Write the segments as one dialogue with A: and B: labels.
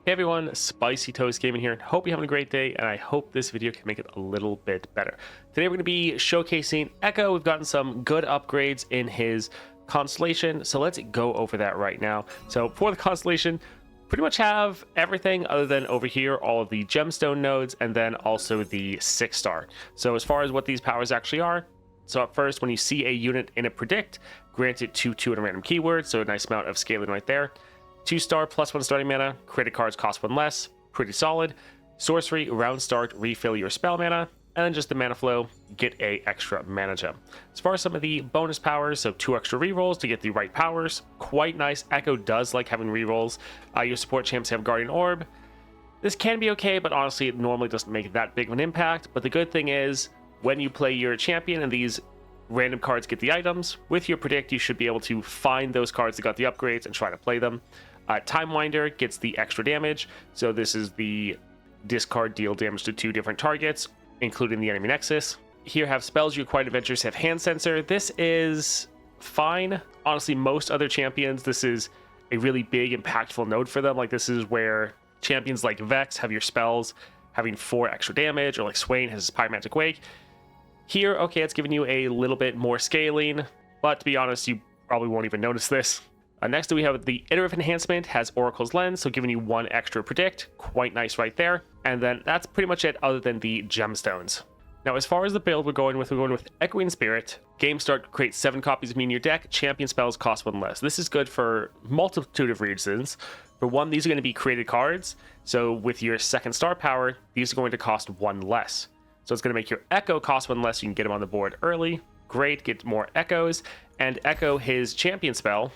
A: Hey everyone, Spicy Toast Gaming here. Hope you're having a great day, and I hope this video can make it a little bit better. Today we're going to be showcasing Ekko. We've gotten some good upgrades in his constellation, so let's go over that right now. So for the constellation, pretty much have everything other than over here, all of the gemstone nodes, and then also the 6-star. So as far as what these powers actually are, so up first, when you see a unit in a predict, grant it 2/2 and a random keyword, so a nice amount of scaling right there. 2-star +1 starting mana, created cards cost 1 less, pretty solid. Sorcery, round start, refill your spell mana, and then just the mana flow, get a extra mana gem. As far as some of the bonus powers, so 2 extra rerolls to get the right powers, quite nice. Ekko does like having rerolls. Your support champs have Guardian Orb. This can be okay, but honestly it normally doesn't make that big of an impact. But the good thing is, when you play your champion and these random cards get the items, with your predict you should be able to find those cards that got the upgrades and try to play them. Time Winder gets the extra damage, so this is the discard, deal damage to 2 different targets, including the enemy nexus. Here have spells you acquire adventures have hand sensor. This is fine. Honestly, most other champions, this is a really big, impactful node for them. Like, this is where champions like Vex have your spells having 4 extra damage, or like Swain has his Pyromantic Wake. Here, okay, it's giving you a little bit more scaling, but to be honest, you probably won't even notice this. Next, we have the Iterative Enhancement, has Oracle's Lens, so giving you 1 extra predict. Quite nice right there. And then that's pretty much it other than the gemstones. Now, as far as the build we're going with Echoing Spirit. Game start, create 7 copies of me in your deck. Champion spells cost 1 less. This is good for multitude of reasons. For one, these are going to be created cards. So with your 2nd star power, these are going to cost 1 less. So it's going to make your Ekko cost 1 less. You can get him on the board early. Great, get more Echoes. And Ekko, his champion spell,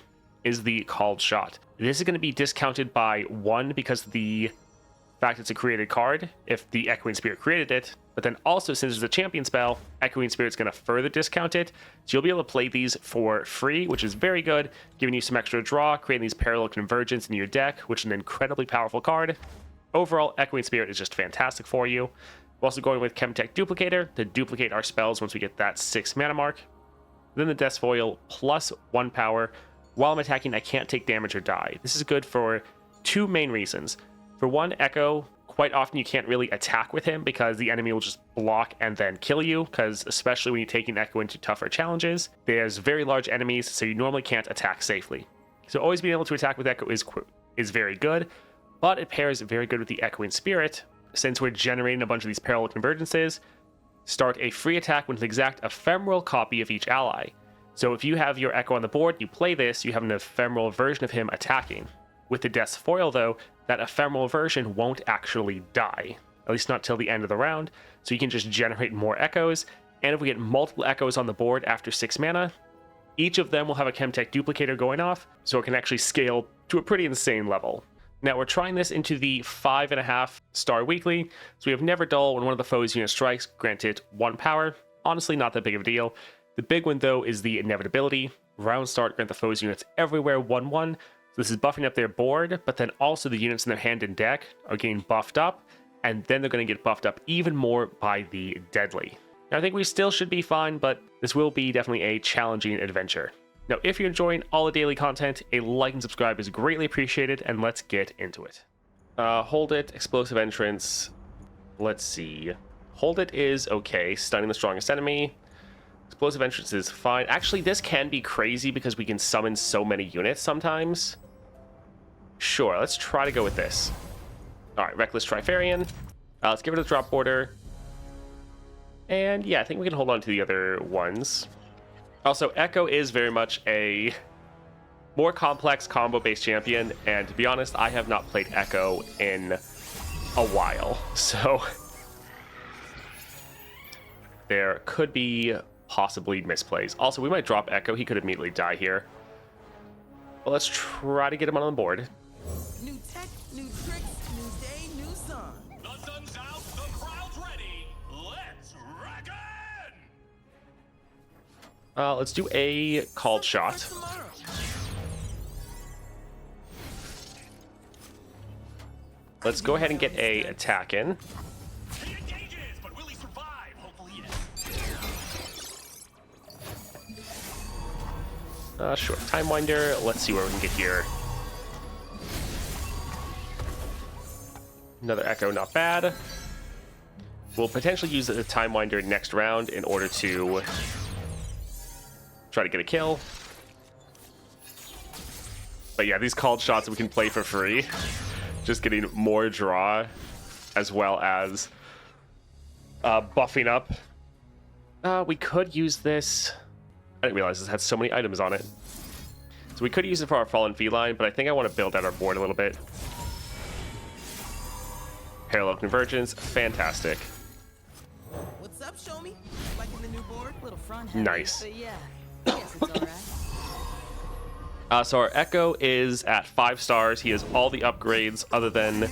A: is the Called Shot. This is going to be discounted by 1 because of the fact it's a created card, if the Echoing Spirit created it, but then also since it's a champion spell, Echoing Spirit's going to further discount it, so you'll be able to play these for free, which is very good, giving you some extra draw, creating these parallel convergence in your deck, which is an incredibly powerful card. Overall, Echoing Spirit is just fantastic for you. We're also going with Chemtech Duplicator to duplicate our spells once we get that 6 mana mark. Then the Death Foil plus 1 power. While I'm attacking, I can't take damage or die. This is good for 2 main reasons. For one, Ekko, quite often you can't really attack with him because the enemy will just block and then kill you, because especially when you're taking Ekko into tougher challenges, there's very large enemies, so you normally can't attack safely. So always being able to attack with Ekko is very good, but it pairs very good with the Echoing Spirit. Since we're generating a bunch of these parallel convergences, start a free attack with an exact ephemeral copy of each ally. So if you have your Ekko on the board, you play this, you have an ephemeral version of him attacking. With the Death's Foil, though, that ephemeral version won't actually die, at least not till the end of the round, so you can just generate more Echoes, and if we get multiple Echoes on the board after 6 mana, each of them will have a Chemtech Duplicator going off, so it can actually scale to a pretty insane level. Now, we're trying this into the 5.5 star weekly, so we have Never Dull. When one of the foe's unit strikes, grant it 1 power. Honestly, not that big of a deal. The big one, though, is the Inevitability. Round start, grant the foe's units everywhere 1/1. So this is buffing up their board, but then also the units in their hand and deck are getting buffed up, and then they're going to get buffed up even more by the Deadly. Now, I think we still should be fine, but this will be definitely a challenging adventure. Now, if you're enjoying all the daily content, a like and subscribe is greatly appreciated, and let's get into it. Hold It, Explosive Entrance. Let's see. Hold It is okay. Stunning the strongest enemy. Explosive Entrance is fine. Actually, this can be crazy because we can summon so many units sometimes. Sure, let's try to go with this. Alright, Reckless Trifarian. Let's give it a drop border. And yeah, I think we can hold on to the other ones. Also, Ekko is very much a more complex combo-based champion, and to be honest, I have not played Ekko in a while, so there could be possibly misplays. Also, we might drop Ekko. He could immediately die here. But let's try to get him on the board.
B: New tech, new tricks, new day, new sun.
C: The sun's out, the crowd's ready. Let's reckon!
A: Let's do a Called Shot. Let's go ahead and get a attack in.
C: He engages, but will he survive? Hopefully, yes.
A: Sure. Time Winder. Let's see where we can get here. Another Echo, not bad. We'll potentially use the Time Winder next round in order to try to get a kill. But yeah, these called shots we can play for free. Just getting more draw as well as buffing up. We could use this. I didn't realize this had so many items on it. So we could use it for our Fallen Feline, but I think I want to build out our board a little bit. Parallel Convergence, fantastic.
B: What's up, show me? Like in the new board?
D: Little front
A: Nice.
D: But yeah, I guess it's alright.
A: So our Ekko is at 5 stars. He has all the upgrades other than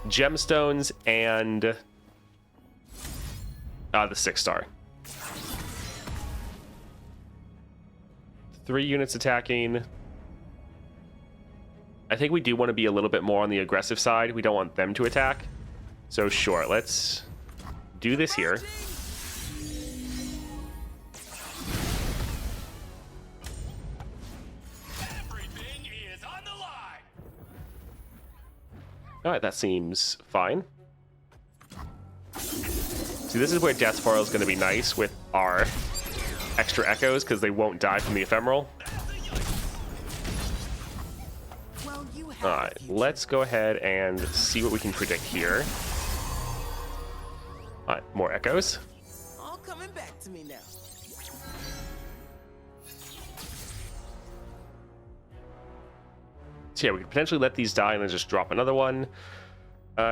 A: gemstones and the 6-star. 3 units attacking. I think we do want to be a little bit more on the aggressive side. We don't want them to attack. So sure, let's do this here.
C: Everything is on the line.
A: All right, that seems fine. See, this is where Death Spiral is going to be nice with our extra Echoes because they won't die from the ephemeral.
B: Well, you have
A: All right, let's go ahead and see what we can predict here. All right, more Echoes.
B: all coming back to me now.
A: So yeah, we could potentially let these die and then just drop another one.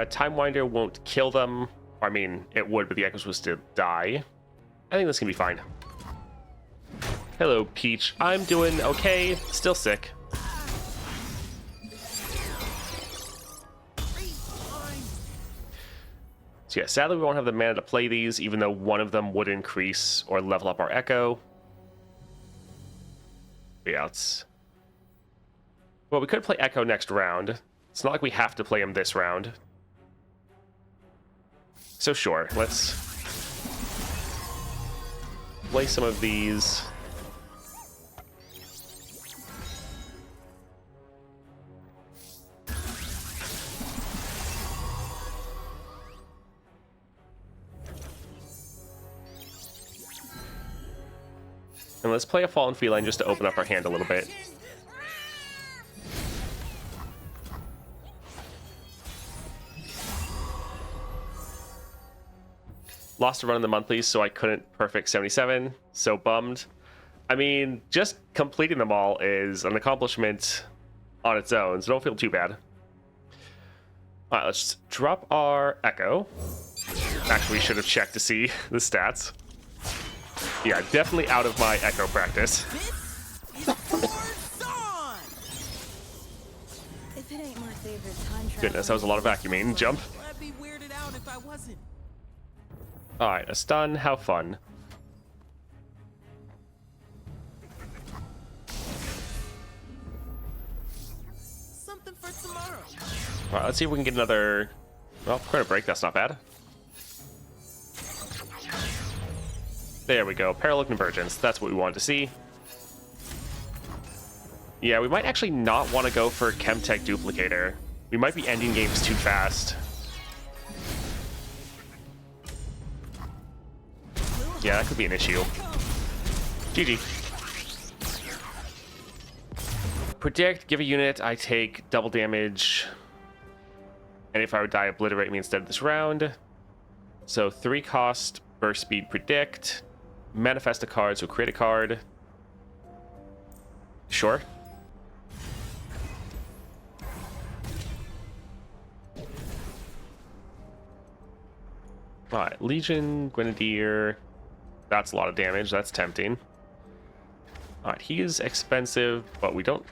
A: Time Winder won't kill them. I mean, it would, but the Echoes will still die. I think this can be fine. Hello, Peach. I'm doing okay. Still sick. So yeah, sadly we won't have the mana to play these, even though one of them would increase or level up our Echo. But yeah, it's... Well, we could play Ekko next round. It's not like we have to play him this round. So sure, let's play some of these. And let's play a Fallen Feline just to open up our hand a little bit. Lost a run in the monthlies, so I couldn't perfect 77. So bummed. I mean, just completing them all is an accomplishment on its own, so don't feel too bad. All right, let's drop our Ekko. Actually, we should have checked to see the stats. Yeah, definitely out of my Ekko practice.
B: This is for Dawn!
D: If it ain't my favorite time travel.
A: Goodness, that was a lot of vacuuming. Jump.
B: I'd be weirded out if I wasn't.
A: All right, a stun. How fun.
B: Something for tomorrow.
A: All right, let's see if we can get another... Well, credit break. That's not bad. There we go. Parallel Convergence. That's what we wanted to see. Yeah, we might actually not want to go for Chemtech Duplicator. We might be ending games too fast. Yeah, that could be an issue. GG. Predict, give a unit, I take double damage. And if I would die, obliterate me instead of this round. So 3 cost, burst speed, predict. Manifest a card, so create a card. Sure. Alright, Legion, Grenadier. That's a lot of damage, that's tempting. Alright, he is expensive, but we don't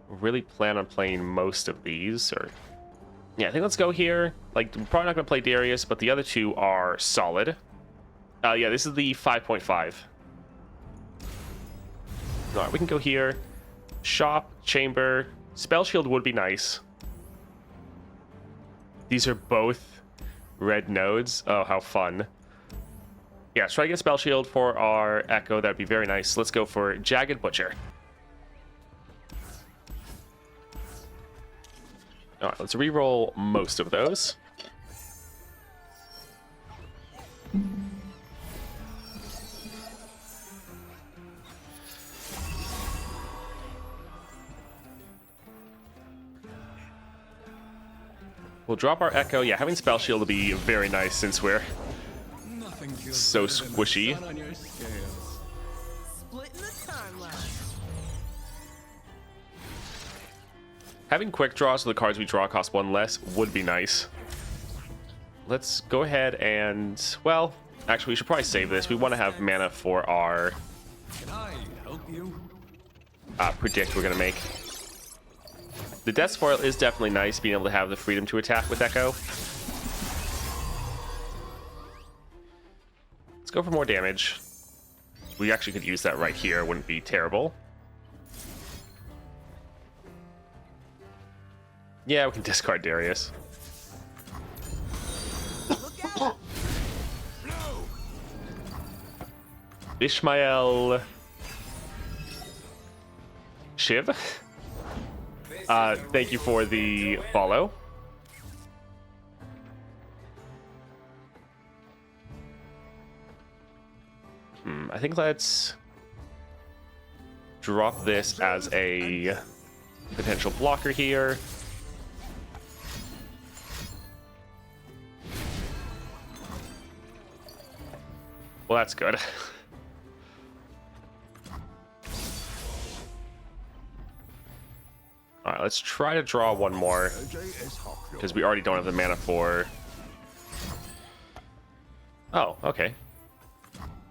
A: really plan on playing most of these, or... Yeah, I think let's go here. Like, I'm probably not going to play Darius, but the other two are solid. Yeah, this is the 5.5. Alright, we can go here. Shop, Chamber. Spell Shield would be nice. These are both red nodes. Oh, how fun. Yeah, let's try to get a Spell Shield for our Ekko. That'd be very nice. Let's go for Jagged Butcher. All right, let's re-roll most of those. We'll drop our Ekko. Yeah, having Spell Shield will be very nice since we're so squishy.
B: Splitting the timeline.
A: Having quick draw so the cards we draw cost one less would be nice. Let's go ahead and, well, actually we should probably save this. We want to have mana for our
C: Can I help you?
A: predict we're going to make. The Death Foil is definitely nice, being able to have the freedom to attack with Ekko. Let's go for more damage. We actually could use that right here, wouldn't be terrible. Yeah, we can discard Darius.
B: Look out!
A: Ishmael Shiv. Thank you for the follow. I think let's drop this as a potential blocker here. Well, that's good. All right, let's try to draw one more because we already don't have the mana for. Oh, okay.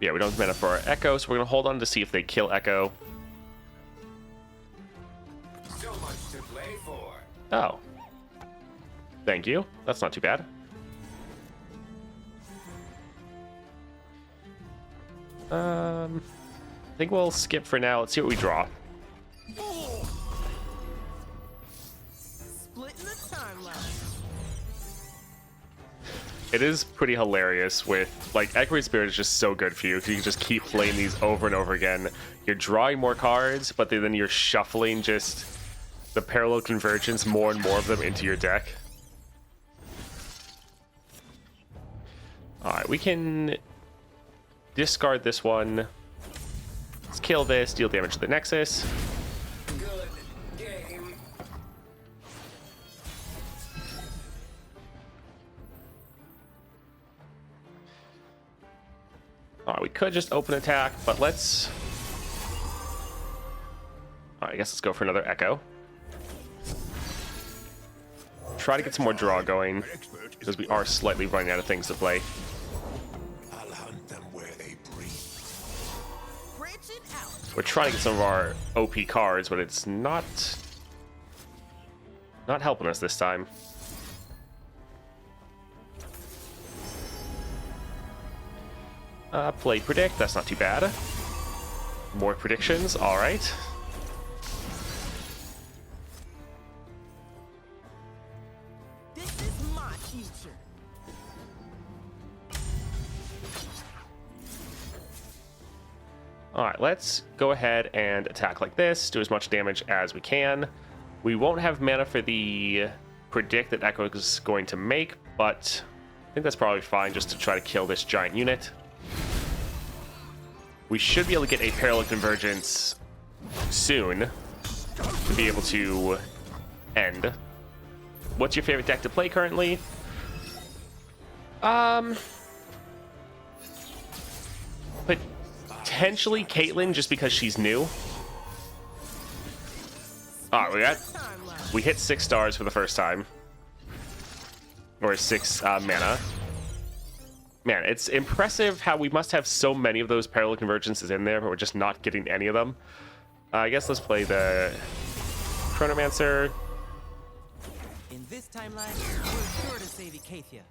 A: Yeah, we don't have mana for our Ekko, so we're gonna hold on to see if they kill Ekko.
C: So much to play for.
A: Oh. Thank you. That's not too bad. I think we'll skip for now. Let's see what we draw.
B: Splitting the timeline.
A: It is pretty hilarious with, like, Echoing Spirit is just so good for you because you can just keep playing these over and over again. You're drawing more cards, but then you're shuffling just the parallel convergence, more and more of them into your deck. Alright, we can discard this one. Let's kill this, deal damage to the Nexus.
C: Good game.
A: Alright, we could just open attack, but let's... Alright, I guess let's go for another Ekko. Try to get some more draw going, because we are slightly running out of things to play.
C: I'll hunt them where they breed.
B: Branching out.
A: We're trying to get some of our OP cards, but it's not helping us this time. Play predict, that's not too bad. More predictions, alright.
B: This is my future.
A: Alright, let's go ahead and attack like this, do as much damage as we can. We won't have mana for the predict that Ekko is going to make, but I think that's probably fine just to try to kill this giant unit. We should be able to get a parallel convergence soon to be able to end. What's your favorite deck to play currently? Potentially Caitlyn, just because she's new. Alright, we hit 6 stars for the first time. Or 6 mana. Man, it's impressive how we must have so many of those parallel convergences in there, but we're just not getting any of them. I guess let's play the Chronomancer.
B: In this timeline, we're sure to save Ekathia.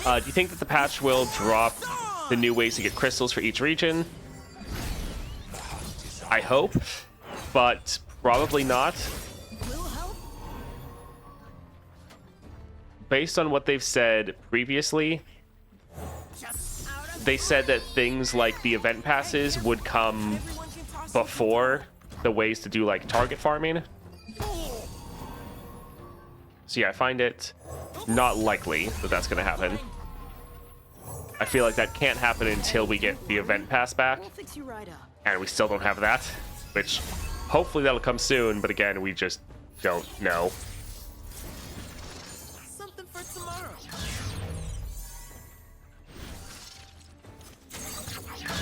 A: Do you think that the patch will drop the new ways to get crystals for each region? I hope, but probably not.
B: Will help.
A: Based on what they've said previously,
B: Just out of
A: they said that things like the event passes would come
B: everyone can toss
A: before the ways to do like target farming. So yeah, I find it not likely that that's going to happen. I feel like that can't happen until we get the event pass back,
D: We'll fix you right up.
A: and we still don't have that, which hopefully that'll come soon, but again, we just don't know.
B: Something for tomorrow.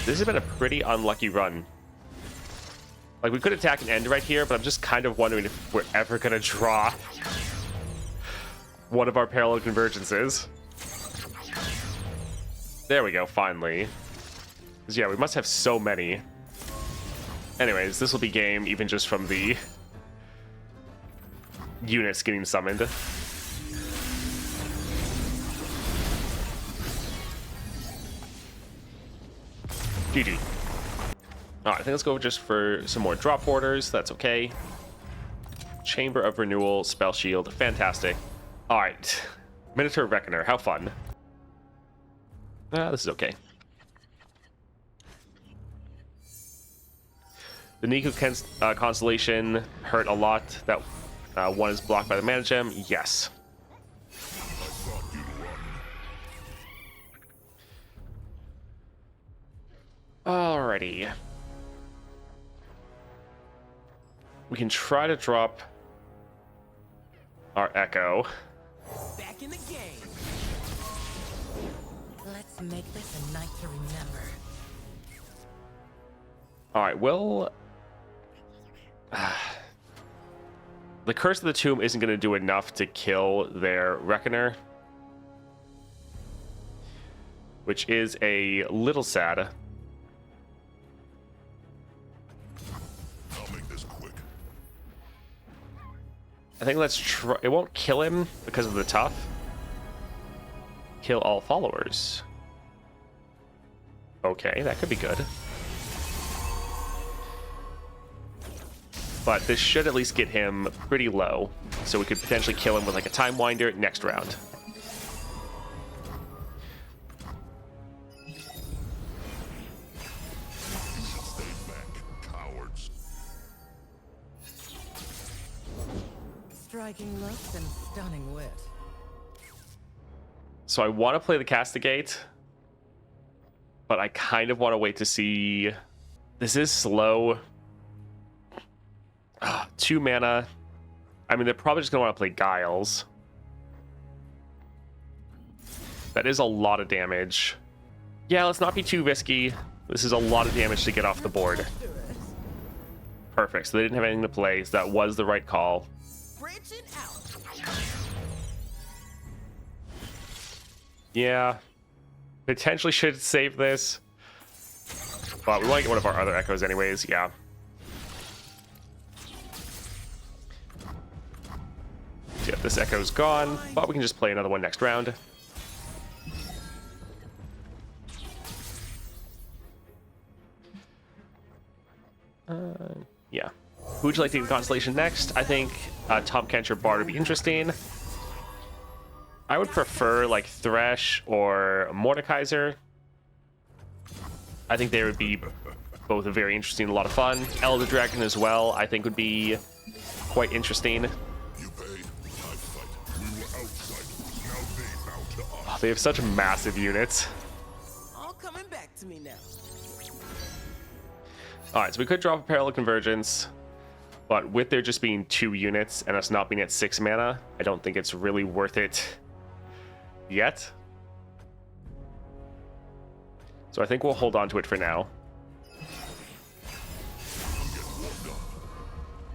A: This has been a pretty unlucky run. Like, we could attack and end right here, but I'm just kind of wondering if we're ever going to draw one of our parallel convergences. There we go, finally. 'Cause yeah, we must have so many. Anyways, this will be game even just from the units getting summoned. GG. Alright, I think let's go just for some more drop borders. That's okay. Chamber of Renewal, Spell Shield. Fantastic. Alright. Minotaur Reckoner. How fun. This is okay. The Nico constellation hurt a lot. That one is blocked by the mana gem. Yes. Alrighty. We can try to drop our Ekko.
B: Back in the game.
E: Let's make this a night to remember.
A: Alright, well... the Curse of the Tomb isn't going to do enough to kill their Reckoner, which is a little sad.
C: I'll make this quick.
A: I think let's try... It won't kill him because of the tough. Kill all followers. Okay, that could be good. But this should at least get him pretty low, so we could potentially kill him with like a Time Winder next round.
C: Stay back, cowards.
E: Striking looks and stunning wit.
A: So I want to play the Castigate, but I kind of want to wait to see... This is slow. 2 mana. I mean, they're probably just going to want to play Guiles. That is a lot of damage. Yeah, let's not be too risky. This is a lot of damage to get off the board. Perfect. So they didn't have anything to play, so that was the right call.
B: Branching out.
A: Yeah. Potentially should save this. But we want to get one of our other Echoes anyways, yeah. Yeah, this Echo's gone, but we can just play another one next round. Yeah. Who would you like to get Constellation next? I think Tom Kencher Bard would be interesting. I would prefer like Thresh or Mordekaiser. I think they would be both very interesting, a lot of fun. Elder Dragon as well, I think would be quite interesting.
C: You pay, I fight. We were outsiders. Now they bow to us.
A: Oh, they have such massive units.
B: All coming back to me now.
A: Alright, so we could drop a Parallel Convergence, but with there just being 2 units and us not being at 6 mana, I don't think it's really worth it yet. So I think we'll hold on to it for now.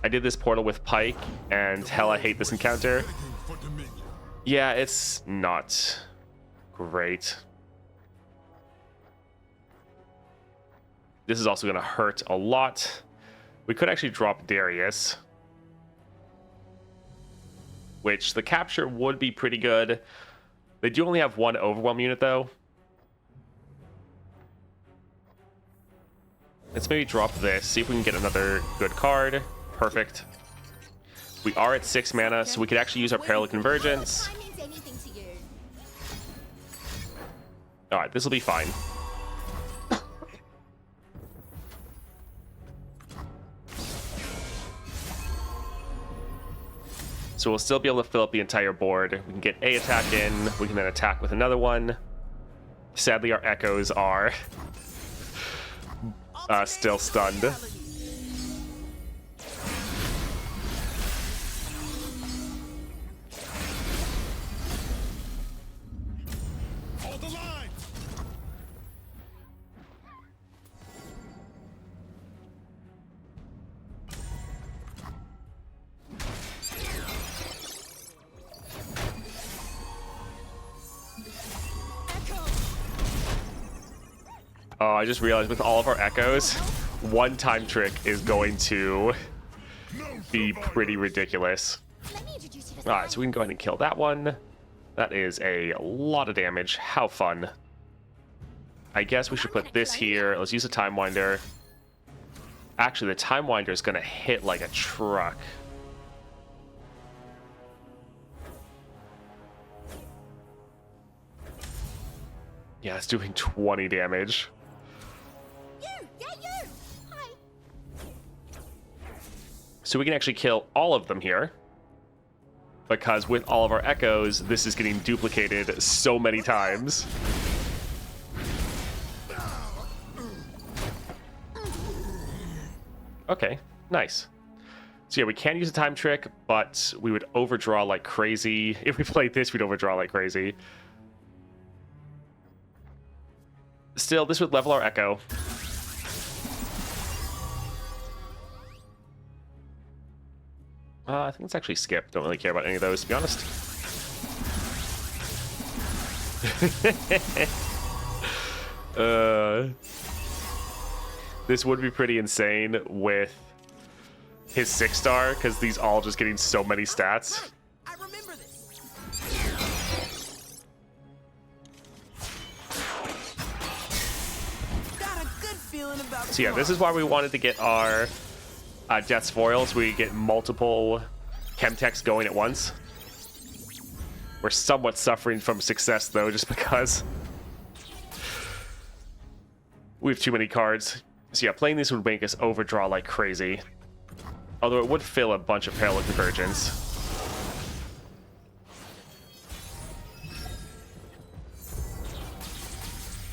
A: I did this portal with Pike, and hell, I hate this encounter. Yeah, it's not great. This is also going to hurt a lot. We could actually drop Darius, which the capture would be pretty good. They do only have 1 Overwhelm unit, though. Let's maybe drop this, see if we can get another good card. Perfect. We are at 6 mana, so we could actually use our Parallel Convergence. Alright, this will be fine. So we'll still be able to fill up the entire board. We can get a attack in. We can then attack with another one. Sadly, our echoes are still stunned.
C: Hold the line!
A: Oh, I just realized with all of our echoes, one time trick is going to be pretty ridiculous. Alright, so we can go ahead and kill that one. That is a lot of damage. How fun. I guess we should put this here. Let's use a Time Winder. Actually, the Time Winder is going to hit like a truck. Yeah, it's doing 20 damage. So we can actually kill all of them here. Because with all of our echoes, this is getting duplicated so many times. Okay, nice. So yeah, we can use a time trick, but we would overdraw like crazy. If we played this, we'd overdraw like crazy. Still, this would level our echo. I think it's actually skip. Don't really care about any of those, to be honest. This would be pretty insane with his 6-star, because these all just getting so many stats.
B: I remember this. Got a good feeling about
A: So yeah, this is why we wanted to get our Death's Foil, so we get multiple Chemtechs going at once. We're somewhat suffering from success, though, just because we have too many cards. So yeah, playing this would make us overdraw like crazy. Although it would fill a bunch of Parallel Convergence.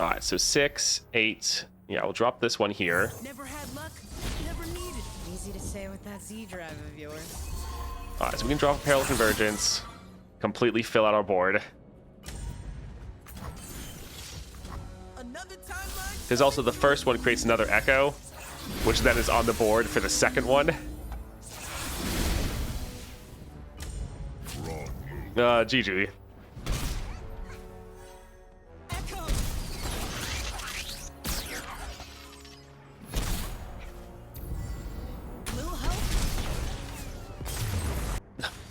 A: Alright, so 6, 8. Yeah, we'll drop this one here.
B: Never had luck, never needed.
D: Easy to say with that Z drive of yours.
A: Alright, so we can drop a Parallel Convergence, completely fill out our board.
B: Another timeline.
A: There's also the first one creates another Echo, which then is on the board for the second one. GG.
B: Echo. Little help.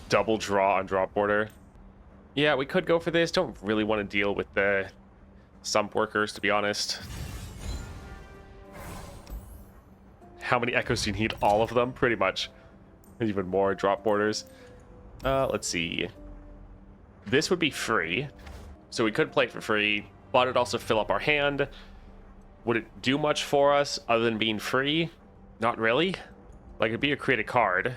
A: Double draw on drop border. Yeah, we could go for this. Don't really want to deal with the sump workers, to be honest. How many echoes do you need? All of them, pretty much. And even more drop borders. Let's see. This would be free, so we could play it for free, but it'd also fill up our hand. Would it do much for us other than being free? Not really. Like, it'd be a create a card,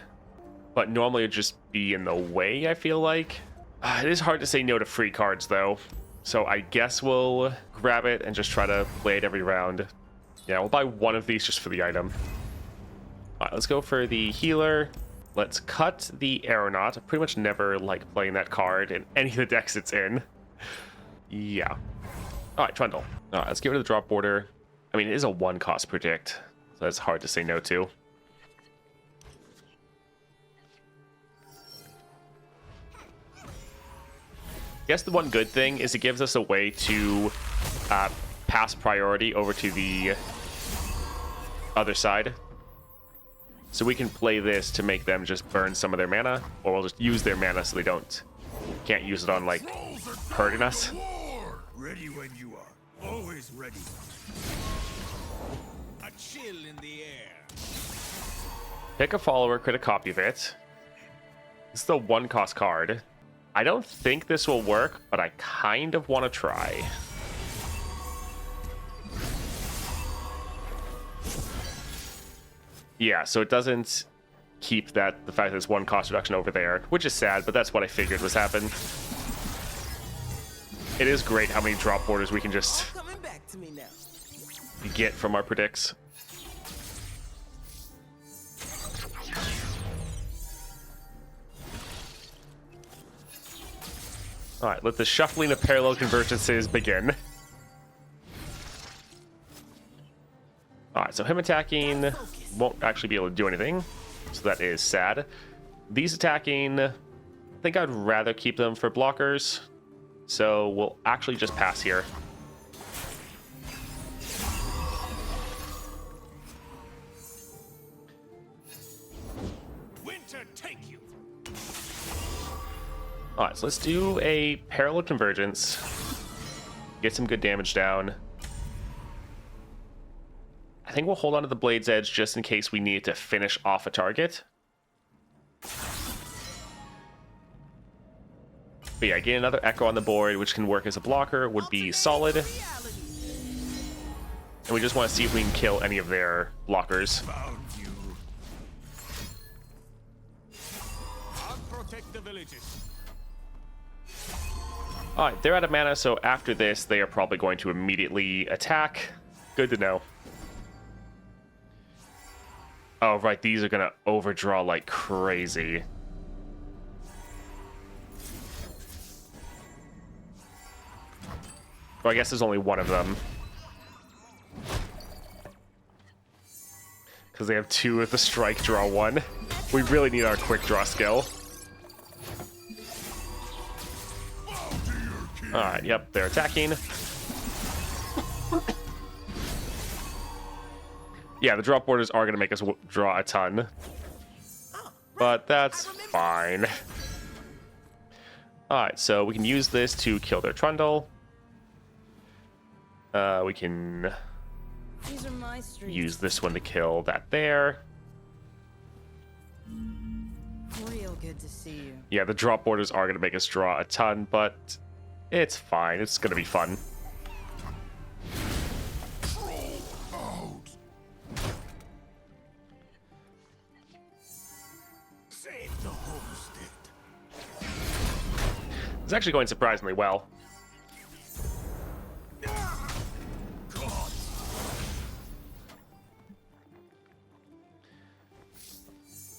A: but normally it'd just be in the way, I feel like. It is hard to say no to free cards, though, so I guess we'll grab it and just try to play it every round. Yeah, we'll buy one of these just for the item. All right, let's go for the healer. Let's cut the Aeronaut. I pretty much never like playing that card in any of the decks it's in. Yeah. All right, Trundle. All right, let's get rid of the drop border. I mean, it is a 1-cost predict, so that's hard to say no to. I guess the one good thing is it gives us a way to pass priority over to the other side. So we can play this to make them just burn some of their mana, or we'll just use their mana so they can't use it on, like, hurting us.
C: War! Ready when you are. Always ready. A chill in the air.
A: Pick a follower, create a copy of it. This is the 1-cost card. I don't think this will work, but I kind of want to try. Yeah, so it doesn't keep the fact that there's one cost reduction over there, which is sad, but that's what I figured was happen. It is great how many drop borders we can just
B: Coming back to me now.
A: get from our predicts. All right, let the shuffling of parallel convergences begin. All right, so him attacking won't actually be able to do anything, so that is sad. These attacking, I think I'd rather keep them for blockers, so we'll actually just pass here.
C: Winter take you.
A: All right, so let's do a parallel convergence, get some good damage down. I think we'll hold on to the Blade's Edge just in case we need to finish off a target. But yeah, get another Ekko on the board, which can work as a blocker, would be solid. And we just want to see if we can kill any of their blockers.
C: Found you. I'll protect the villages.
A: All right, they're out of mana, so after this, they are probably going to immediately attack. Good to know. Oh, right, these are going to overdraw like crazy. Well, I guess there's only one of them. Because they have two with the strike, draw one. We really need our quick draw skill. Alright, yep, they're attacking. Yeah, the drop borders are going to make us draw a ton. But that's fine. Alright, so we can use this to kill their Trundle. We can
D: These are my streets.
A: use this one to kill that there.
D: Real good to see you.
A: Yeah, the drop borders are going to make us draw a ton, but it's fine. It's going to be fun.
C: Save the homestead.
A: It's actually going surprisingly well.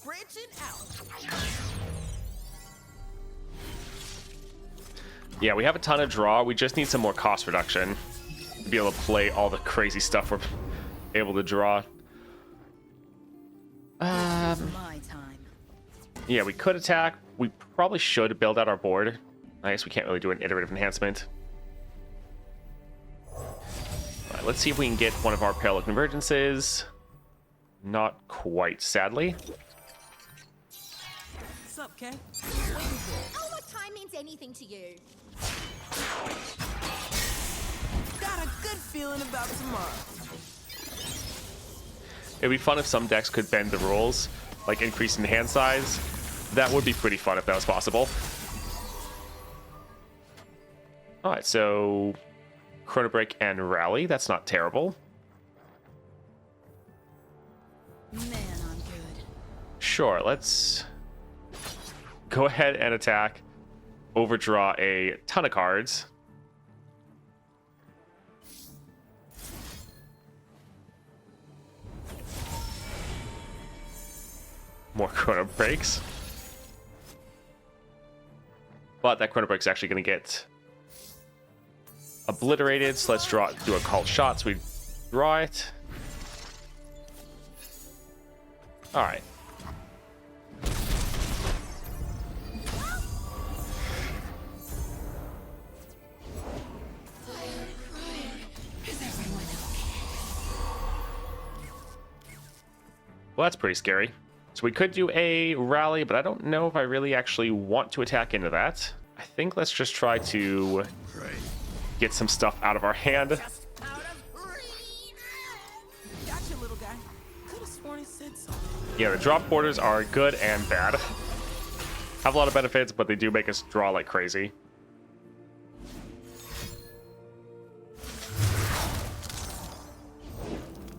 B: Branching out.
A: Yeah, we have a ton of draw. We just need some more cost reduction to be able to play all the crazy stuff we're able to draw.
D: It's my time.
A: Yeah, we could attack. We probably should build out our board. I guess we can't really do an iterative enhancement. All right, let's see if we can get one of our parallel convergences. Not quite, sadly.
B: What's up, Kay?
F: Oh, what time means anything to you?
B: Got a good feeling about tomorrow.
A: It'd be fun if some decks could bend the rules, like increasing the hand size. That would be pretty fun if that was possible. All right, so Chrono Break and Rally. That's not terrible.
D: Man, I'm good.
A: Sure, let's go ahead and attack. Overdraw a ton of cards. More Chrono Breaks. But that Chrono Break's actually going to get obliterated, so let's do a called shot, so we draw it. Alright. Well, that's pretty scary. So we could do a rally, but I don't know if I really actually want to attack into that. I think let's just try to get some stuff out of our hand.
B: Out of reach. Gotcha, little guy. Could have sworn he said something.
A: Yeah, the drop borders are good and bad. Have a lot of benefits, but they do make us draw like crazy.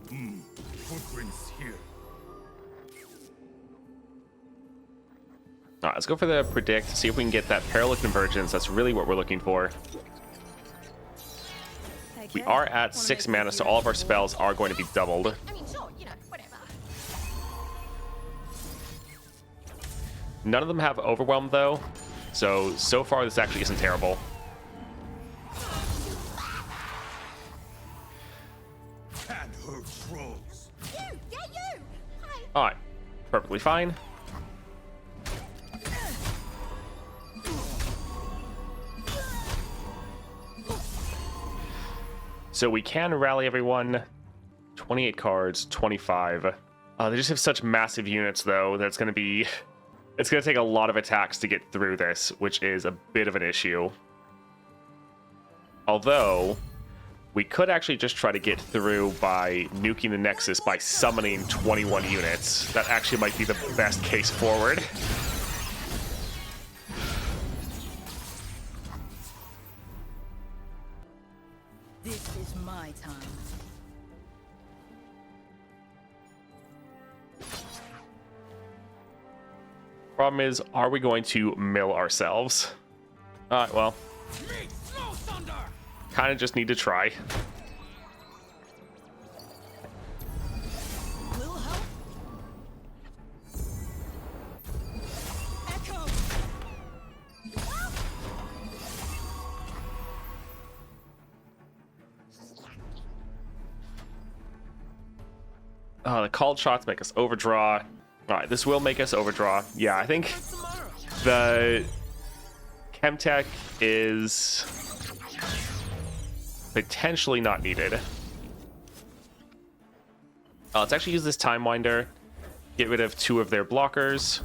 C: Footprints here.
A: All right, let's go for the predict, see if we can get that parallel convergence. That's really what we're looking for. We are at 6 mana, so all of our spells are going to be doubled.
F: I mean, sure, you know, whatever.
A: None of them have Overwhelm, though. So far, this actually isn't terrible.
C: Can't hurt trolls.
F: You, yeah, you. Hi.
A: All right, perfectly fine. So we can rally everyone. 28 cards, 25. They just have such massive units, though, that it's going to take a lot of attacks to get through this, which is a bit of an issue. Although, we could actually just try to get through by nuking the Nexus by summoning 21 units. That actually might be the best case forward.
D: This is my time.
A: Problem is, are we going to mill ourselves? Alright, well. Kind of just need to try.
B: Will help. Ekko.
A: The called shots make us overdraw. Alright, this will make us overdraw. Yeah, I think the Chemtech is potentially not needed. Let's actually use this Time Winder. Get rid of 2 of their blockers,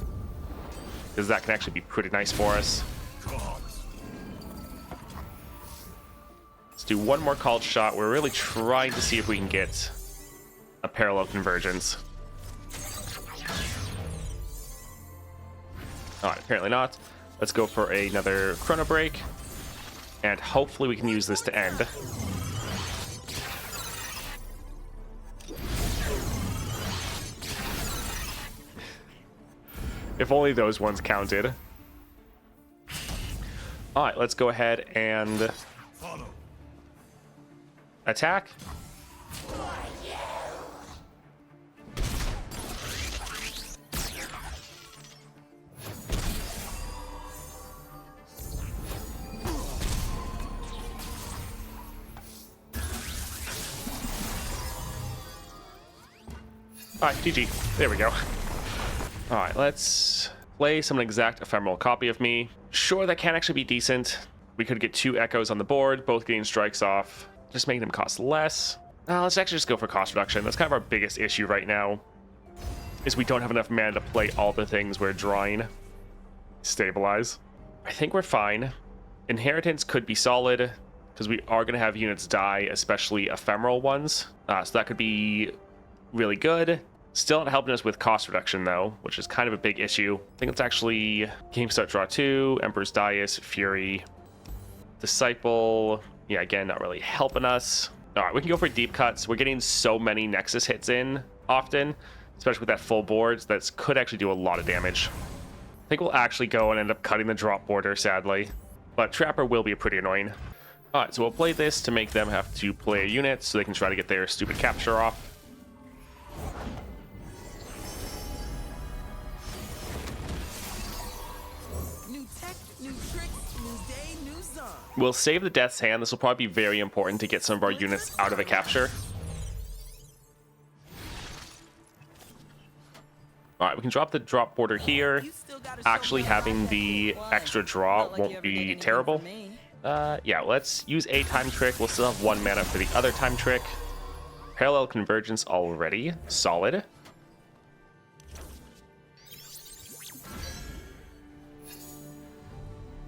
A: because that can actually be pretty nice for us. Let's do one more called shot. We're really trying to see if we can get a parallel convergence. Alright, apparently not. Let's go for another Chrono Break. And hopefully we can use this to end. If only those ones counted. Alright, let's go ahead and attack. Alright, GG. There we go. Alright, let's play some exact ephemeral copy of me. Sure, that can actually be decent. We could get 2 Echoes on the board, both getting strikes off, just making them cost less. Let's actually just go for cost reduction. That's kind of our biggest issue right now, is we don't have enough mana to play all the things we're drawing. Stabilize. I think we're fine. Inheritance could be solid, because we are going to have units die, especially ephemeral ones. So that could be really good. Still not helping us with cost reduction, though, which is kind of a big issue. I think it's actually Game Start Draw 2, Emperor's Dais, Fury, Disciple. Yeah, again, not really helping us. All right, we can go for deep cuts. We're getting so many Nexus hits in often, especially with that full board, that could actually do a lot of damage. I think we'll actually go and end up cutting the drop border, sadly. But Trapper will be pretty annoying. All right, so we'll play this to make them have to play a unit so they can try to get their stupid capture off. We'll save the Death's Hand. This will probably be very important to get some of our units out of a capture. Alright, we can drop the drop border here. Actually, having the extra draw won't be terrible. Yeah, let's use a time trick. We'll still have 1 mana for the other time trick. Parallel convergence already. Solid.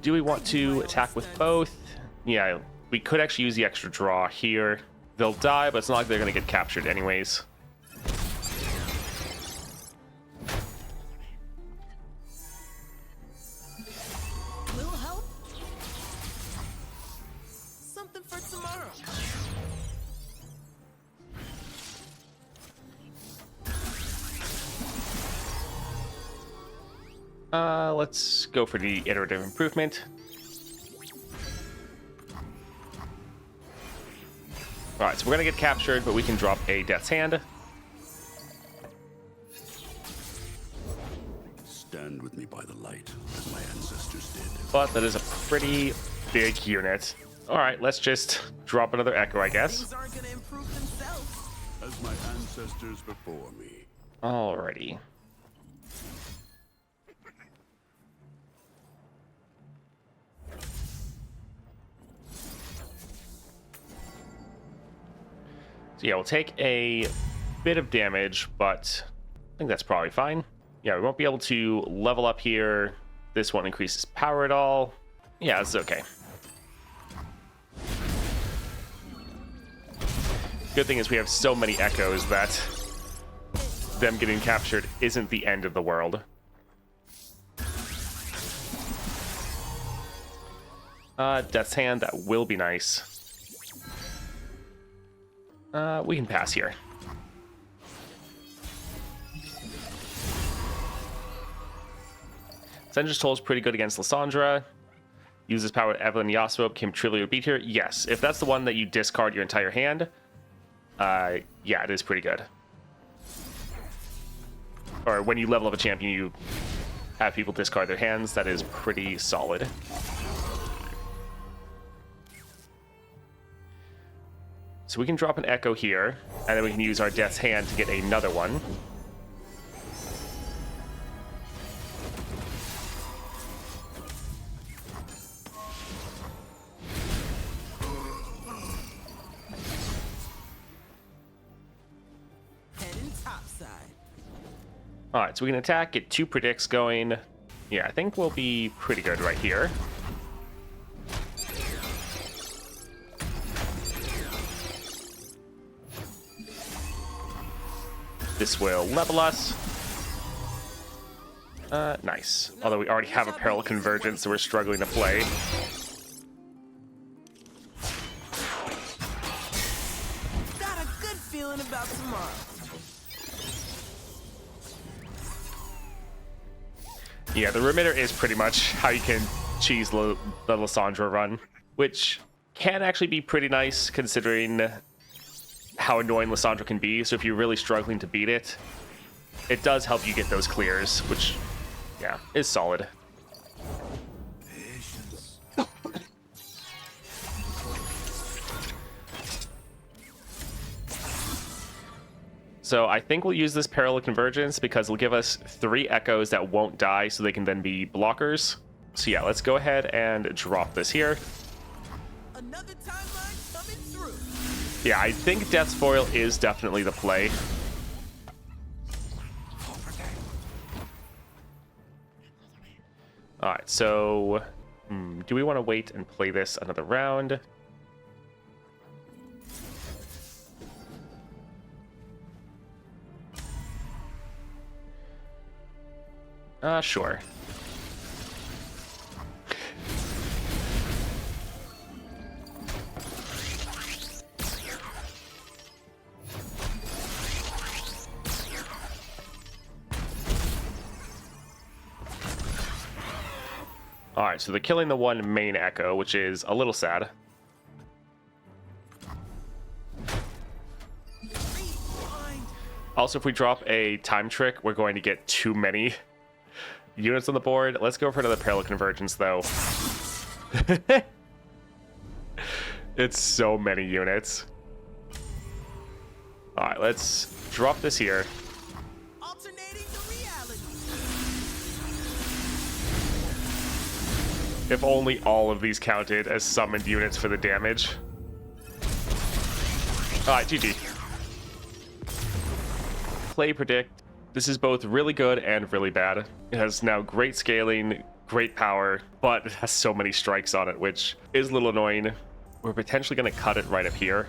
A: Do we want to attack with both? Yeah, we could actually use the extra draw here. They'll die, but it's not like they're going to get captured anyways.
B: Will help. Something for tomorrow.
A: Let's go for the iterative improvement. Alright, so we're gonna get captured, but we can drop a Death's Hand.
C: Stand with me by the light, as my ancestors did.
A: But that is a pretty big unit. Alright, let's just drop another Ekko, I guess.
B: Things aren't gonna improve themselves.
C: As my ancestors before me.
A: Alrighty. So yeah, we'll take a bit of damage, but I think that's probably fine. Yeah, we won't be able to level up here. This won't increase his power at all. Yeah, it's okay. Good thing is we have so many Echoes that them getting captured isn't the end of the world. Death's Hand, that will be nice. We can pass here. Sendra's Toll is pretty good against Lissandra. Uses power to Evelyn Yasuo, became trivially beat here. Yes, if that's the one that you discard your entire hand, yeah, it is pretty good. Or when you level up a champion, you have people discard their hands. That is pretty solid. So we can drop an Ekko here, and then we can use our Death's Hand to get another one.
B: Heading topside.
A: Alright, so we can attack, get 2 predicts going. Yeah, I think we'll be pretty good right here. This will level us. Nice. Although we already have a Peril Convergence, so we're struggling to play.
B: Got a good feeling about tomorrow.
A: Yeah, the remitter is pretty much how you can cheese the Lissandra run, which can actually be pretty nice considering how annoying Lissandra can be. So if you're really struggling to beat it, it does help you get those clears, which, yeah, is solid. So I think we'll use this Parallel Convergence because it'll give us 3 Echoes that won't die, so they can then be blockers. So yeah, let's go ahead and drop this here.
B: Another timeline coming through.
A: Yeah, I think Death's Foil is definitely the play. Alright, so do we want to wait and play this another round? Sure. Alright, so they're killing the one main Ekko, which is a little sad. Also, if we drop a time trick, we're going to get too many units on the board. Let's go for another Parallel Convergence, though. It's so many units. Alright, let's drop this here.
B: Alternating the reality.
A: If only all of these counted as summoned units for the damage. Alright, GG. Play Predict. This is both really good and really bad. It has now great scaling, great power, but it has so many strikes on it, which is a little annoying. We're potentially going to cut it right up here.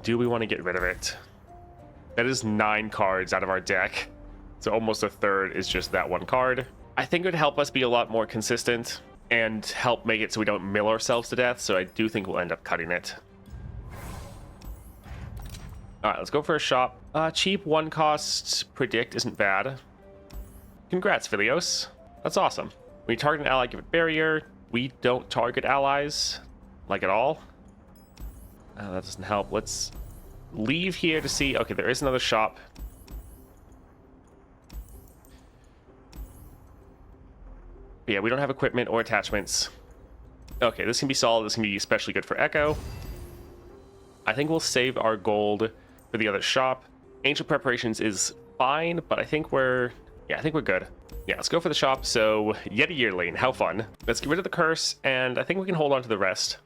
A: Do we want to get rid of it? That is 9 cards out of our deck. So almost a third is just that one card. I think it would help us be a lot more consistent and help make it so we don't mill ourselves to death. So I do think we'll end up cutting it. All right, let's go for a shop. Cheap, one cost, predict isn't bad. Congrats, Philios. That's awesome. When you target an ally, give it barrier. We don't target allies, like at all. That doesn't help. Let's leave here to see. Okay, there is another shop. But yeah, we don't have equipment or attachments. Okay, this can be solid. This can be especially good for Ekko. I think we'll save our gold for the other shop. Ancient preparations is fine, but I think we're good. Yeah, let's go for the shop. So, yet a yearling. How fun. Let's get rid of the curse, and I think we can hold on to the rest.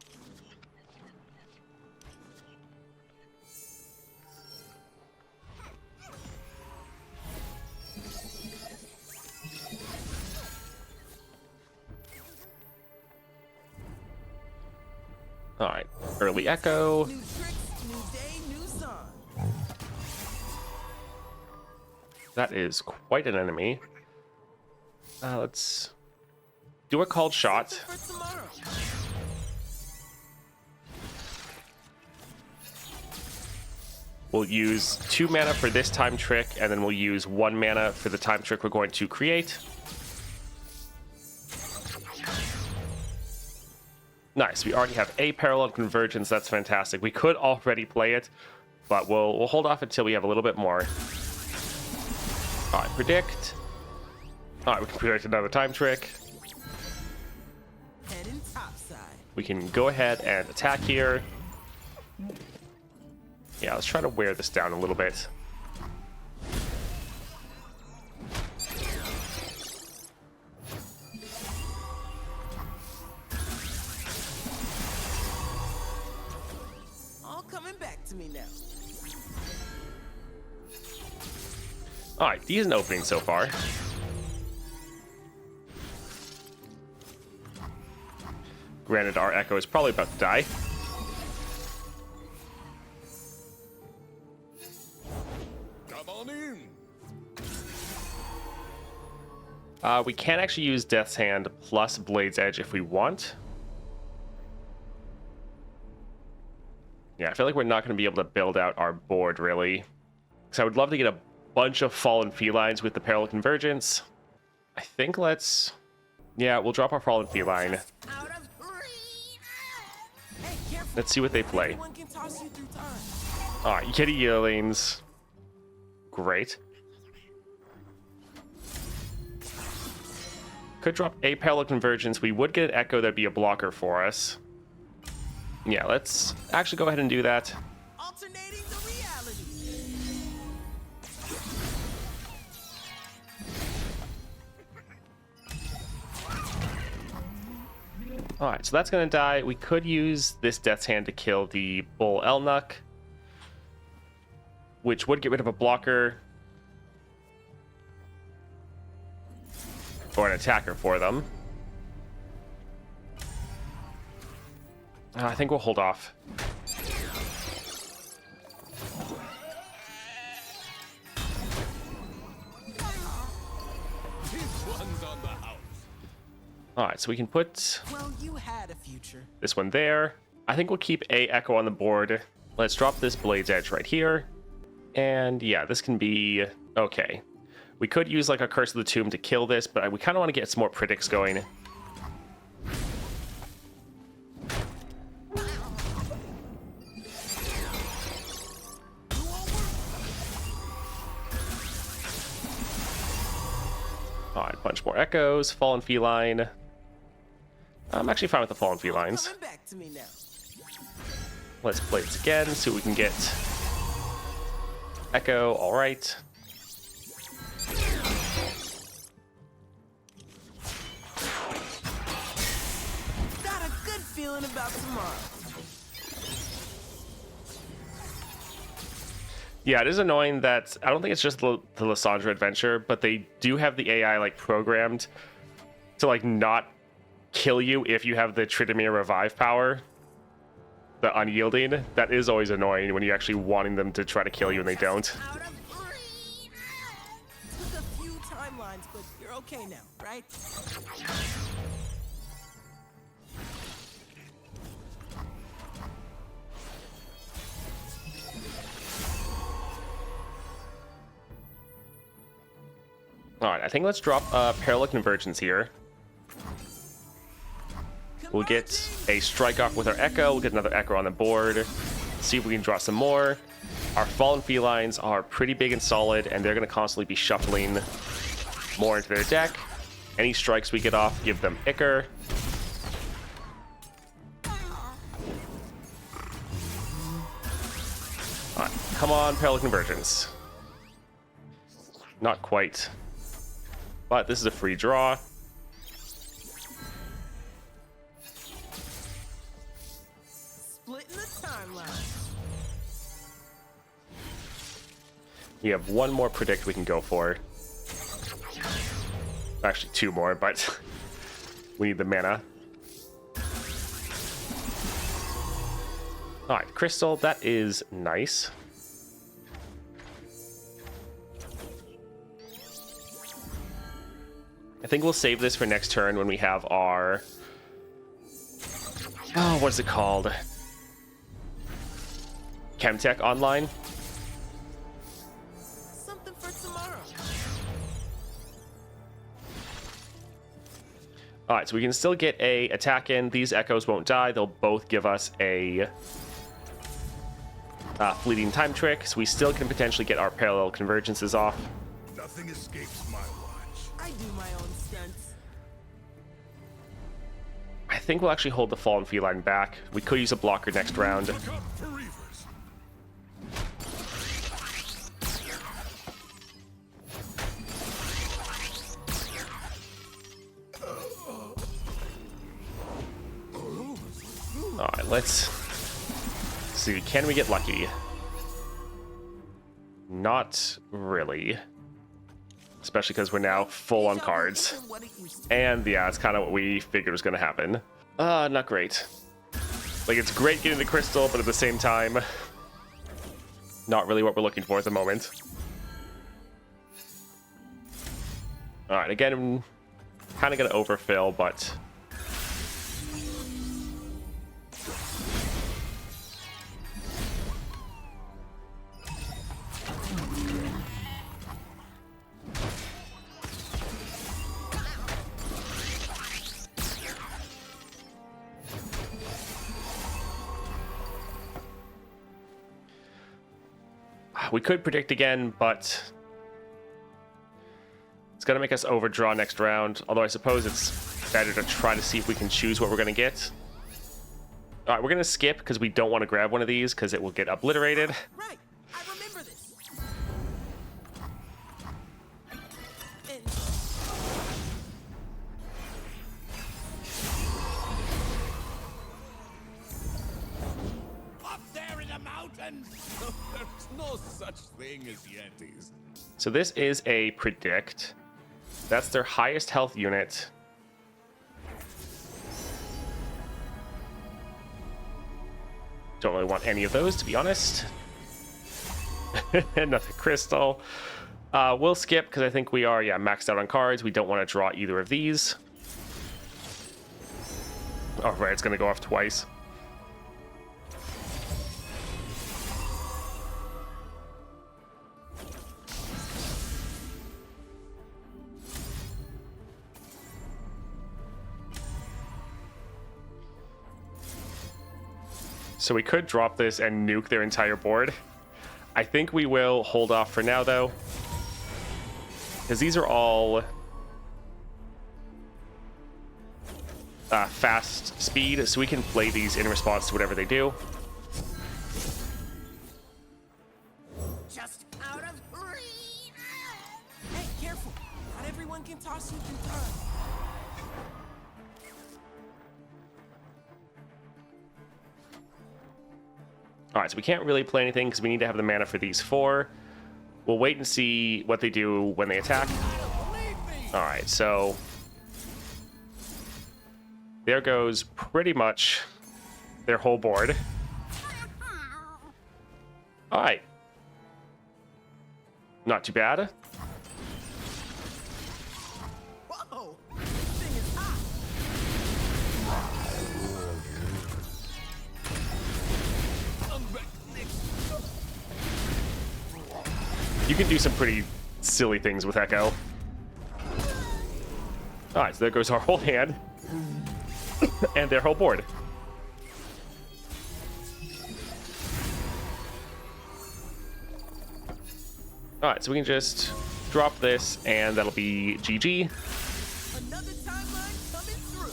A: Alright, early Ekko.
B: New tricks, new day, new song.
A: That is quite an enemy. Let's do a called shot.
B: For tomorrow.
A: We'll use 2 mana for this time trick, and then we'll use 1 mana for the time trick we're going to create. Nice, we already have a parallel convergence. That's fantastic. We could already play it, but we'll hold off until we have a little bit more. All right, predict. All right, we can predict another time trick.
B: Heading topside.
A: We can go ahead and attack here. Yeah, let's try to wear this down a little bit.
B: All coming back to me now.
A: All right, decent opening so far. Granted, our Ekko is probably about to die.
C: Come on in.
A: We can actually use Death's Hand plus Blade's Edge if we want. Yeah, I feel like we're not going to be able to build out our board, really. Because I would love to get a bunch of Fallen Felines with the Parallel Convergence. I think let's... Yeah, we'll drop our Fallen Feline.
F: Out of reach.
B: Hey, careful.
A: Let's see what they play.
B: Anyone can toss you through time.
A: Alright, Kitty Yearlings. Great. Could drop a Parallel Convergence. We would get an Ekko that'd be a blocker for us. Yeah, let's actually go ahead and do that.
B: Alternating the reality.
A: Alright, so that's going to die. We could use this Death's Hand to kill the Bull Elnuck, which would get rid of a blocker or an attacker for them. I think we'll hold off.
C: This one's on the house.
A: Alright, so we can put
B: Well, you had a future.
A: this one there. I think we'll keep a Ekko on the board. Let's drop this Blade's Edge right here. And yeah, this can be okay. We could use like a Curse of the Tomb to kill this, but we kind of want to get some more predicts going. Alright, a bunch more Echoes, Fallen Feline. I'm actually fine with the Fallen Felines.
B: Coming back to me now.
A: Let's play this again, see what we can get. Ekko, alright.
B: Got a good feeling about tomorrow.
A: Yeah, it is annoying that I don't think it's just the Lissandra adventure, but they do have the AI like programmed to like not kill you if you have the Tridomir revive power, the unyielding. That is always annoying when you're actually wanting them to try to kill you and they don't.
F: Out of reach.
B: Took a few timelines, but you're okay now, right?
A: All right, I think let's drop Parallel Convergence here. We'll get a strike off with our Ekko. We'll get another Ekko on the board. See if we can draw some more. Our Fallen Felines are pretty big and solid, and they're going to constantly be shuffling more into their deck. Any strikes we get off, give them Ichor. All right, come on, Parallel Convergence. Not quite. But this is a free draw.
B: Splitting the timeline.
A: We have one more predict we can go for. Actually, two more, but we need the mana. All right, Crystal, that is nice. I think we'll save this for next turn when we have our... Oh, what's it called? Chemtech online.
B: Something for tomorrow.
A: All right, so we can still get a attack in. These Echoes won't die. They'll both give us a fleeting time trick, so we still can potentially get our Parallel Convergences off.
C: Nothing escapes my watch.
B: I do my own stunts.
A: I think we'll actually hold the Fallen Feline back. We could use a blocker next round.
C: Look out for Reavers.
A: All right, let's see. Can we get lucky? Not really. Especially because we're now full on cards.
B: What it used to
A: And yeah, it's kind of what we figured was going to happen. Not great. Like, it's great getting the crystal, but at the same time, not really what we're looking for at the moment. All right, again, I'm kind of going to overfill, but... We could predict again, but it's going to make us overdraw next round. Although I suppose it's better to try to see if we can choose what we're going to get. All right, we're going to skip because we don't want to grab one of these because it will get obliterated.
B: Right. I remember this. And
C: Up there in the mountains. There's no such thing as Yetis.
A: So this is a predict. That's their highest health unit. Don't really want any of those, to be honest. Nothing crystal. We'll skip because I think we are, maxed out on cards. We don't want to draw either of these. Oh, right, it's going to go off twice. So we could drop this and nuke their entire board. I think we will hold off for now, though. Because these are all fast speed, so we can play these in response to whatever they do.
F: Just out of reach.
B: hey, careful. Not everyone can toss you through time.
A: All right, so we can't really play anything because we need to have the mana for these four. We'll wait and see what they do when they attack. All right, so there goes pretty much their whole board. All right. Not too bad.
B: Whoa. This thing is hot.
A: You can do some pretty silly things with Ekko. All right, so there goes our whole hand and their whole board. All right, so we can just drop this, and that'll be GG.
B: Another timeline coming through.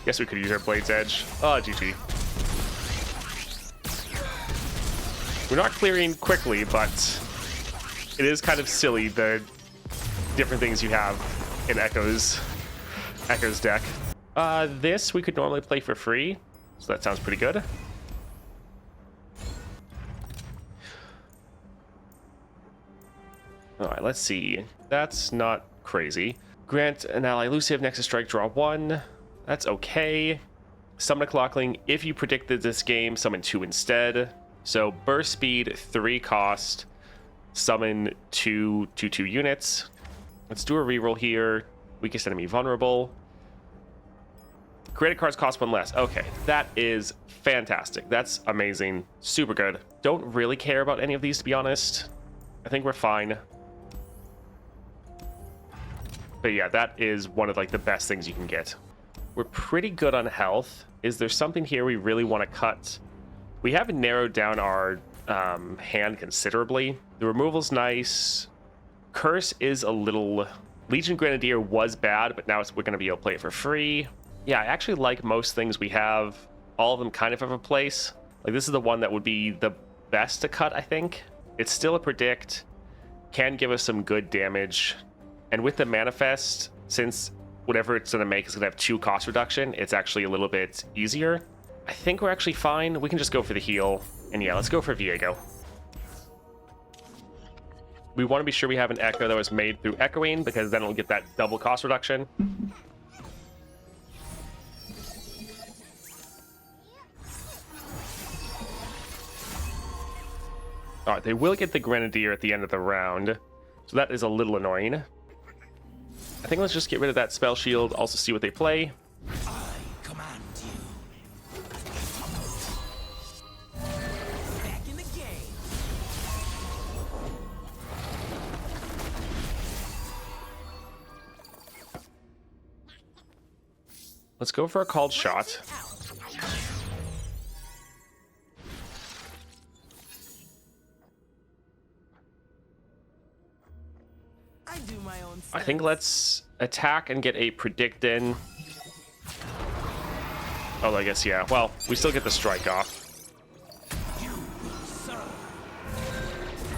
A: Guess we could use our Blade's Edge. Oh, GG. We're not clearing quickly, but it is kind of silly the different things you have in Ekko's deck. This we could normally play for free, so that sounds pretty good. All right, let's see. That's not crazy. Grant an ally elusive, Nexus Strike, draw 1. That's okay. Summon a Clockling. If you predicted this game, summon 2 instead. So burst speed, 3 cost, summon 2 units. Let's do a reroll here. Weakest enemy vulnerable. Created cards cost 1 less. Okay, that is fantastic. That's amazing. Super good. Don't really care about any of these, to be honest. I think we're fine. But yeah, that is one of like the best things you can get. We're pretty good on health. Is there something here we really want to cut? We haven't narrowed down our hand considerably. The removal's nice. Curse is a little... Legion Grenadier was bad, but now we're going to be able to play it for free. Yeah, I actually like most things we have. All of them kind of have a place. Like, this is the one that would be the best to cut, I think. It's still a predict. Can give us some good damage. And with the Manifest, since whatever it's going to make is going to have 2 cost reduction, it's actually a little bit easier. I think we're actually fine. We can just go for the heal. And yeah, let's go for Viego. We want to be sure we have an Ekko that was made through echoing, because then it'll get that double cost reduction. All right, they will get the Grenadier at the end of the round, so that is a little annoying. I think let's just get rid of that spell shield, also see what they play.
B: I command you. Back in the game.
A: Let's go for a called shot.
B: I do my own
A: I think let's attack and get a predict in. Oh, I guess, yeah. Well, we still get the strike off.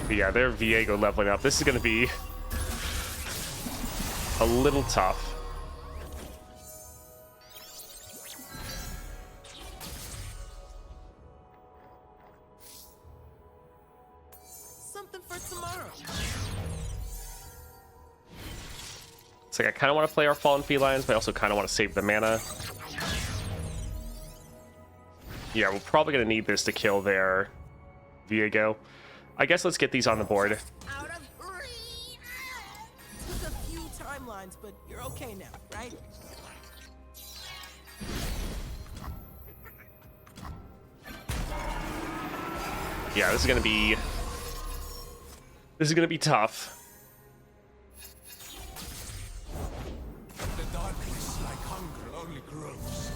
A: But yeah, they're Viego leveling up. This is going to be a little tough.
B: something for tomorrow.
A: It's like I kind of want to play our Fallen Felines, but I also kind of want to save the mana. Yeah, we're probably going to need this to kill their Viego. I guess let's get these on the board.
B: Out of reach. Took a few timelines, but you're okay now, right?
A: Yeah, this is going to be tough.
C: The darkness, like hunger, only grows.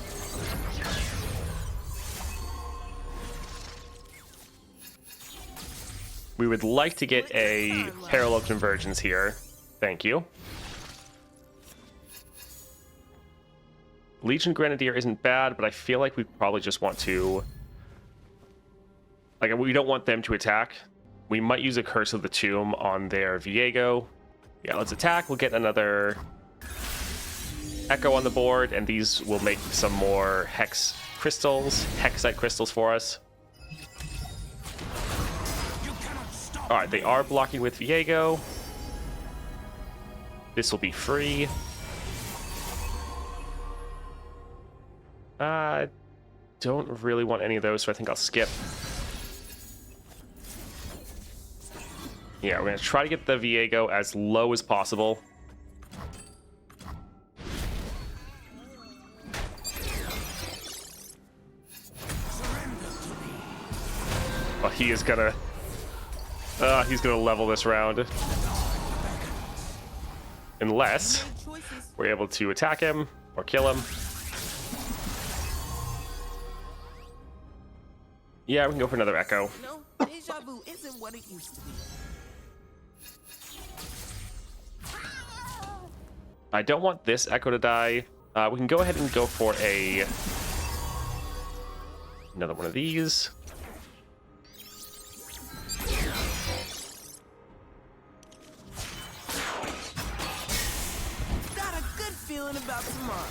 A: We would like to get a parallel convergence here. Thank you. Legion Grenadier isn't bad, but I feel like we probably just want to... Like, we don't want them to attack. We might use a Curse of the Tomb on their Viego. Yeah, let's attack. We'll get another Ekko on the board, and these will make some more Hex crystals, Hexite crystals for us. Alright, they are blocking with Viego. This will be free. Don't really want any of those, so I think I'll skip. Yeah, we're going to try to get the Viego as low as possible. but he's gonna level this round. Unless we're able to attack him or kill him. Yeah, we can go for another Ekko.
B: No, deja vu isn't what it used to be.
A: I don't want this Ekko to die. We can go ahead and go for another one of these.
B: Got a good feeling about tomorrow.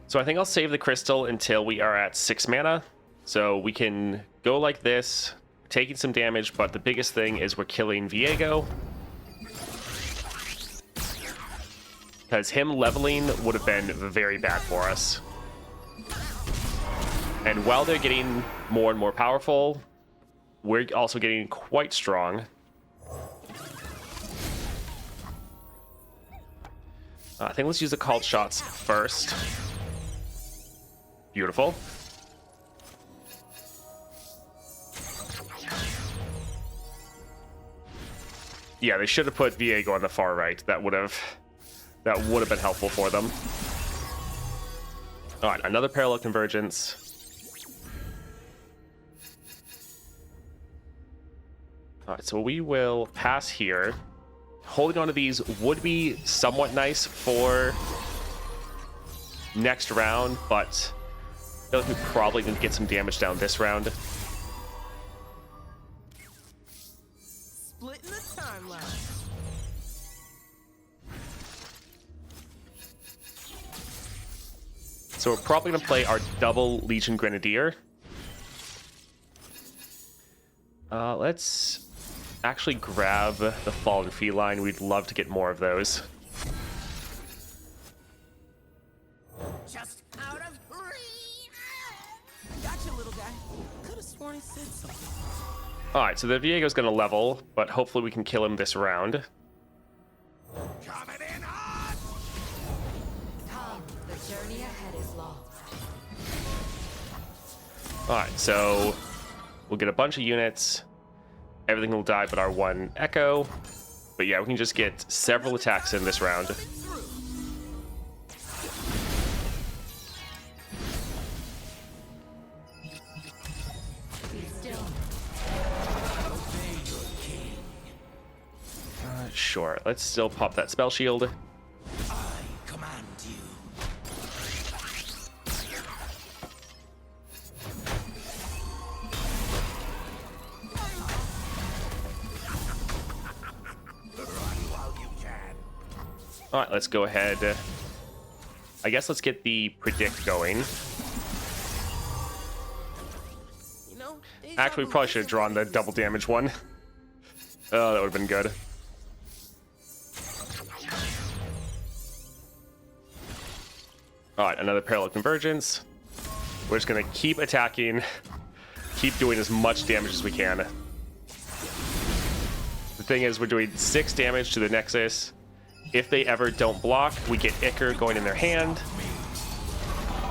A: So I think I'll save the crystal until we are at 6 mana. So we can go like this, taking some damage, but the biggest thing is we're killing Viego. Because him leveling would have been very bad for us. And while they're getting more and more powerful, we're also getting quite strong. I think let's use the called shots first. Beautiful. Yeah, they should have put Viego on the far right. That would have been helpful for them. All right, another parallel convergence. All right, so we will pass here. Holding on to these would be somewhat nice for next round, but I feel like we probably need to get some damage down this round.
B: Splitting the timeline.
A: So we're probably going to play our double Legion Grenadier. Let's actually grab the Fallen Feline. We'd love to get more of those.
B: Just out of reach. Gotcha, little guy. Could have sworn he said something.
A: Alright, so the Viego's going to level, but hopefully we can kill him this round.
C: Coming in hot!
D: Come, the journey ahead is long.
A: Alright, so we'll get a bunch of units. Everything will die but our one Ekko. But yeah, we can just get several attacks in this round. Sure, let's still pop that spell shield.
B: I command you.
C: Run while you can.
A: Alright, let's go ahead. I guess let's get the predict going.
B: You know, deja
A: Actually, we
B: vu
A: probably should have
B: isn't
A: drawn
B: what
A: the
B: it used
A: double
B: to be.
A: damage one. Oh, that would have been good. Alright, another parallel convergence. We're just gonna keep attacking, keep doing as much damage as we can. The thing is, we're doing 6 damage to the Nexus. If they ever don't block, we get Ekko going in their hand.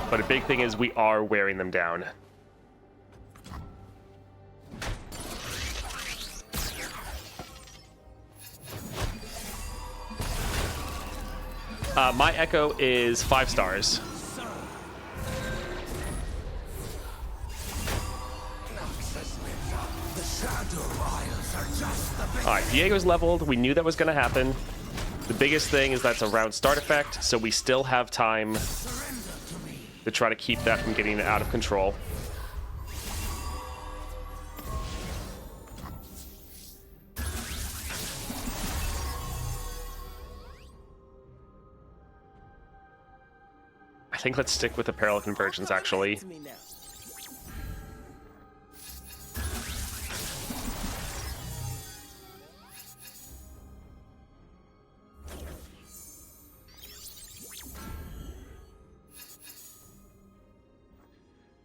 A: But a big thing is we are wearing them down. My Ekko is 5 stars. Alright, Viego's leveled. We knew that was going to happen. The biggest thing is that's a round start effect, so we still have time to try to keep that from getting out of control. I think let's stick with the parallel convergence, actually.
B: To me now.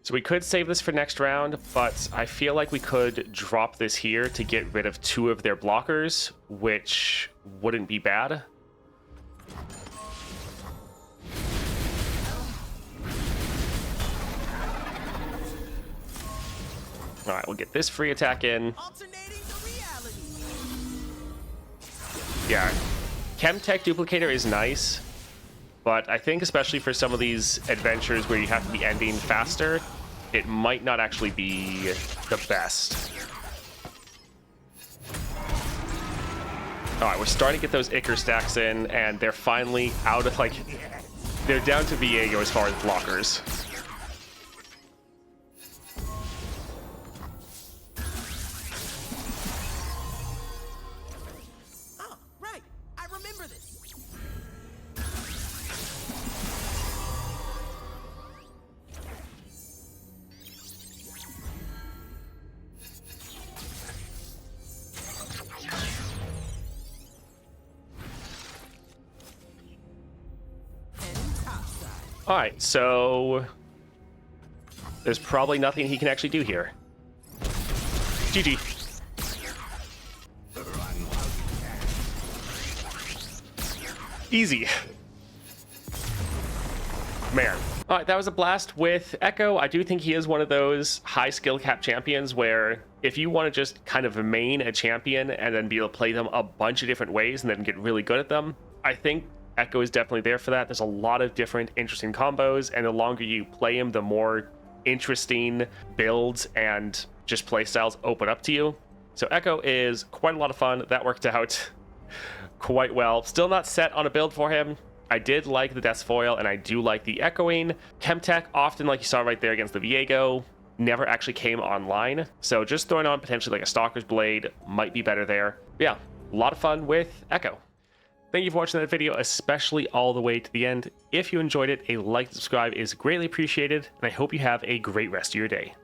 A: So we could save this for next round, but I feel like we could drop this here to get rid of 2 of their blockers, which wouldn't be bad. All right, we'll get this free attack in.
B: Alternating the reality.
A: Yeah, Chemtech Duplicator is nice, but I think especially for some of these adventures where you have to be ending faster, it might not actually be the best. All right, we're starting to get those Icar stacks in, and they're finally out of, like, they're down to Viego as far as blockers.
B: Oh, right. I remember this. Heading topside.
A: All right, so there's probably nothing he can actually do here. GG. Easy. Man. All right, that was a blast with Ekko. I do think he is one of those high skill cap champions where if you want to just kind of main a champion and then be able to play them a bunch of different ways and then get really good at them, I think Ekko is definitely there for that. There's a lot of different interesting combos, and the longer you play him, the more interesting builds and just play styles open up to you. So Ekko is quite a lot of fun. That worked out quite well. Still not set on a build for him. I did like the Death's Foil, and I do like the Echoing. Chemtech, often, like you saw right there against the Viego, never actually came online. So just throwing on potentially like a Stalker's Blade might be better there. But yeah, a lot of fun with Ekko. Thank you for watching that video, especially all the way to the end. If you enjoyed it, a like and subscribe is greatly appreciated, and I hope you have a great rest of your day.